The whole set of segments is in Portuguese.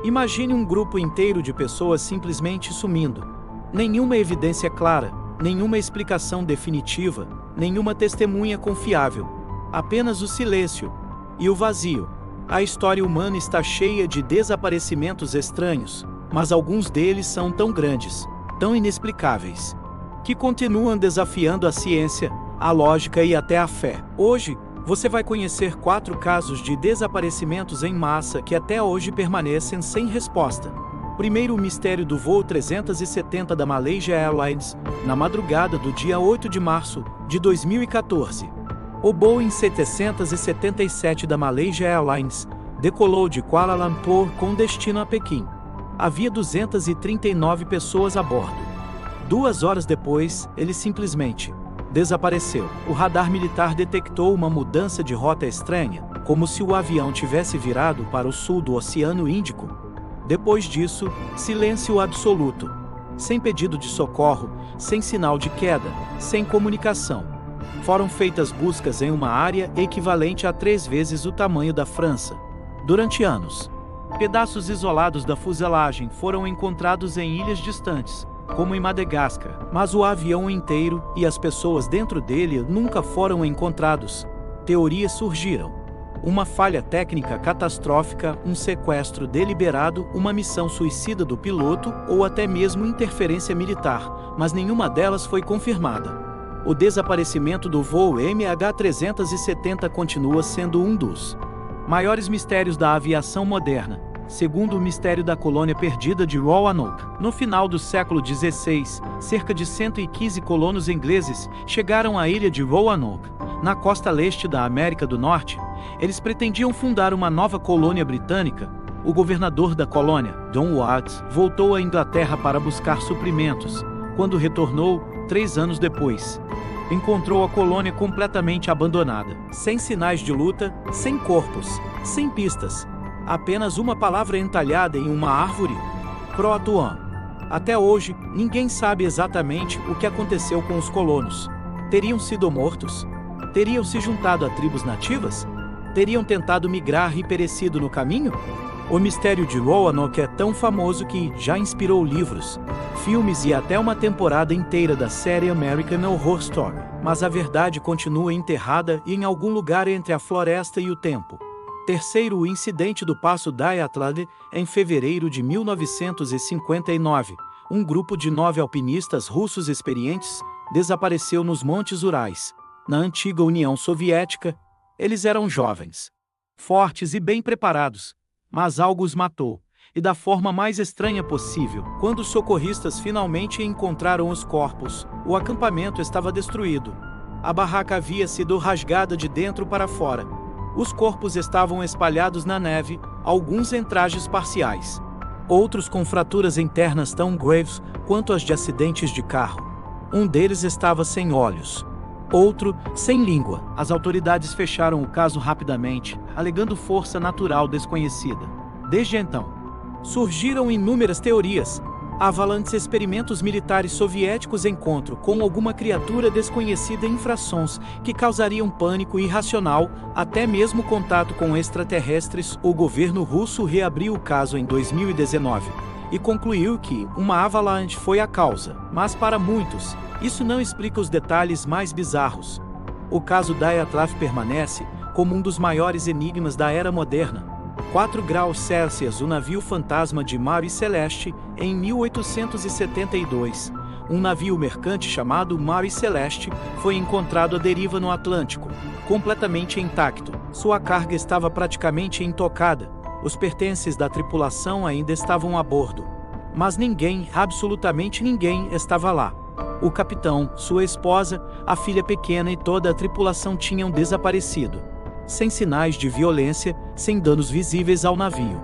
Imagine um grupo inteiro de pessoas simplesmente sumindo. Nenhuma evidência clara, nenhuma explicação definitiva, nenhuma testemunha confiável. Apenas o silêncio e o vazio. A história humana está cheia de desaparecimentos estranhos, mas alguns deles são tão grandes, tão inexplicáveis, que continuam desafiando a ciência, a lógica e até a fé. Hoje, você vai conhecer 4 casos de desaparecimentos em massa que até hoje permanecem sem resposta. Primeiro, o mistério do voo 370 da Malaysia Airlines, na madrugada do dia 8 de março de 2014. O Boeing 777 da Malaysia Airlines decolou de Kuala Lumpur com destino a Pequim. Havia 239 pessoas a bordo. 2 horas depois, ele simplesmente desapareceu. O radar militar detectou uma mudança de rota estranha, como se o avião tivesse virado para o sul do Oceano Índico. Depois disso, silêncio absoluto. Sem pedido de socorro, sem sinal de queda, sem comunicação. Foram feitas buscas em uma área equivalente a 3 vezes o tamanho da França. Durante anos, pedaços isolados da fuselagem foram encontrados em ilhas distantes, como em Madagascar, mas o avião inteiro e as pessoas dentro dele nunca foram encontrados. Teorias surgiram. Uma falha técnica catastrófica, um sequestro deliberado, uma missão suicida do piloto ou até mesmo interferência militar, mas nenhuma delas foi confirmada. O desaparecimento do voo MH370 continua sendo um dos maiores mistérios da aviação moderna. Segundo o mistério da colônia perdida de Roanoke, no final do século XVI, cerca de 115 colonos ingleses chegaram à ilha de Roanoke, na costa leste da América do Norte. Eles pretendiam fundar uma nova colônia britânica. O governador da colônia, John Watts, voltou à Inglaterra para buscar suprimentos. Quando retornou, 3 anos depois, encontrou a colônia completamente abandonada, sem sinais de luta, sem corpos, sem pistas. Apenas uma palavra entalhada em uma árvore: Croatoan. Até hoje, ninguém sabe exatamente o que aconteceu com os colonos. Teriam sido mortos? Teriam se juntado a tribos nativas? Teriam tentado migrar e perecido no caminho? O mistério de Roanoke é tão famoso que já inspirou livros, filmes e até uma temporada inteira da série American Horror Story. Mas a verdade continua enterrada em algum lugar entre a floresta e o tempo. Terceiro, o incidente do Passo Dyatlov, em fevereiro de 1959. Um grupo de 9 alpinistas russos experientes desapareceu nos Montes Urais, na antiga União Soviética. Eles eram jovens, fortes e bem preparados, mas algo os matou, e da forma mais estranha possível. Quando os socorristas finalmente encontraram os corpos, o acampamento estava destruído. A barraca havia sido rasgada de dentro para fora. Os corpos estavam espalhados na neve, alguns em trajes parciais, outros com fraturas internas tão graves quanto as de acidentes de carro. Um deles estava sem olhos, outro sem língua. As autoridades fecharam o caso rapidamente, alegando força natural desconhecida. Desde então, surgiram inúmeras teorias. Avalanches experimentos militares soviéticos encontro com alguma criatura desconhecida em infrações que causariam pânico irracional, até mesmo contato com extraterrestres. O governo russo reabriu o caso em 2019 e concluiu que uma avalanche foi a causa, mas para muitos, isso não explica os detalhes mais bizarros. O caso Dyatlov permanece como um dos maiores enigmas da era moderna. 4 graus Celsius. O navio fantasma de Mary Celeste. Em 1872, um navio mercante chamado Mary Celeste foi encontrado à deriva no Atlântico, completamente intacto. Sua carga estava praticamente intocada. Os pertences da tripulação ainda estavam a bordo. Mas ninguém, absolutamente ninguém, estava lá. O capitão, sua esposa, a filha pequena e toda a tripulação tinham desaparecido. Sem sinais de violência, sem danos visíveis ao navio,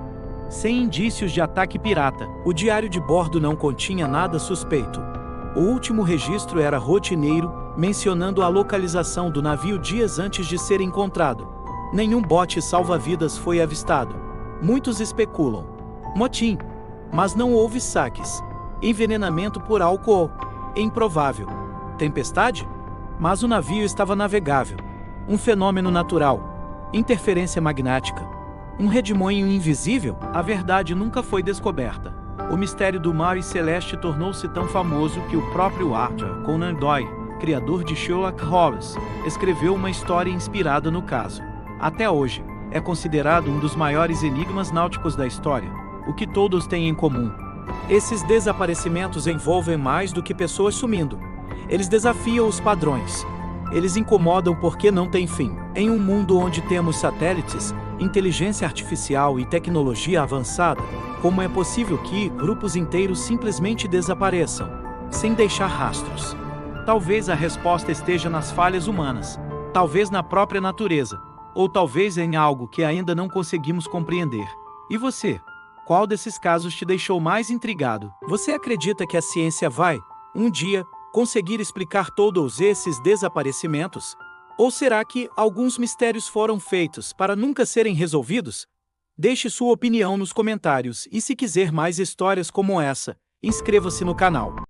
sem indícios de ataque pirata. O diário de bordo não continha nada suspeito. O último registro era rotineiro, mencionando a localização do navio dias antes de ser encontrado. Nenhum bote salva-vidas foi avistado. Muitos especulam motim, mas não houve saques. Envenenamento por álcool? Improvável. Tempestade? Mas o navio estava navegável. Um fenômeno natural. Interferência magnética. Um redemoinho invisível? A verdade nunca foi descoberta. O mistério do Mar Celeste tornou-se tão famoso que o próprio Arthur Conan Doyle, criador de Sherlock Holmes, escreveu uma história inspirada no caso. Até hoje, é considerado um dos maiores enigmas náuticos da história. O que todos têm em comum? Esses desaparecimentos envolvem mais do que pessoas sumindo. Eles desafiam os padrões. Eles incomodam porque não têm fim. Em um mundo onde temos satélites, inteligência artificial e tecnologia avançada, como é possível que grupos inteiros simplesmente desapareçam, sem deixar rastros? Talvez a resposta esteja nas falhas humanas, talvez na própria natureza, ou talvez em algo que ainda não conseguimos compreender. E você? Qual desses casos te deixou mais intrigado? Você acredita que a ciência vai, um dia, conseguir explicar todos esses desaparecimentos? Ou será que alguns mistérios foram feitos para nunca serem resolvidos? Deixe sua opinião nos comentários e se quiser mais histórias como essa, inscreva-se no canal.